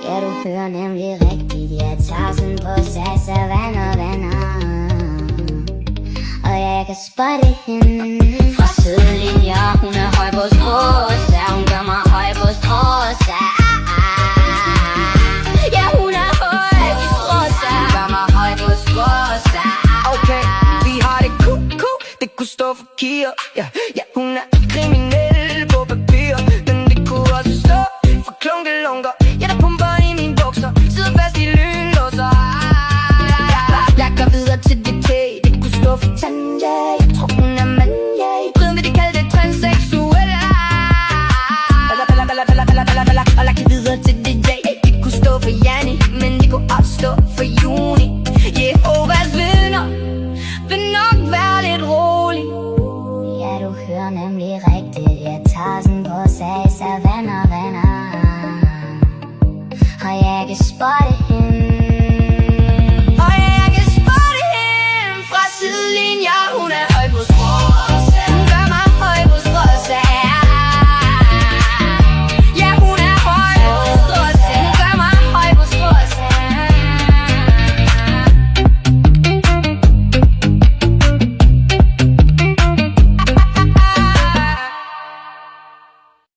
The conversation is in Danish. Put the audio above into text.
Ja, du hører nemlig rigtigt. Jeg tager sådan på Savanna. Og jeg kan spotte hende fra sidelinjer. Hun er høj på stråsa. Hun gør mig høj på stråsa. Ja, hun er høj på stråsa. Hun gør mig høj på stråsa. Okay, vi har det cool. Det kunne stå for Kia. Ja, hun er kriminel på papir, men det kunne også stå for klunkelunker. Ja, der pumper i mine bukser, sidder fast i lynlåser. Jeg går videre til dit tag. Det kunne stå for Tanja. Jeg tror hun er mand, ja. I bryden vil de kalde det transseksuelle. Og jeg kan videre til dit dag. Det kunne stå for Janni, men det kunne også stå for Juni. Jehovas vidner vil nok være lidt rolig. Ja, du hører nemlig rigtigt. Jeg tager sådan på Savanna. Og jeg kan spotte hende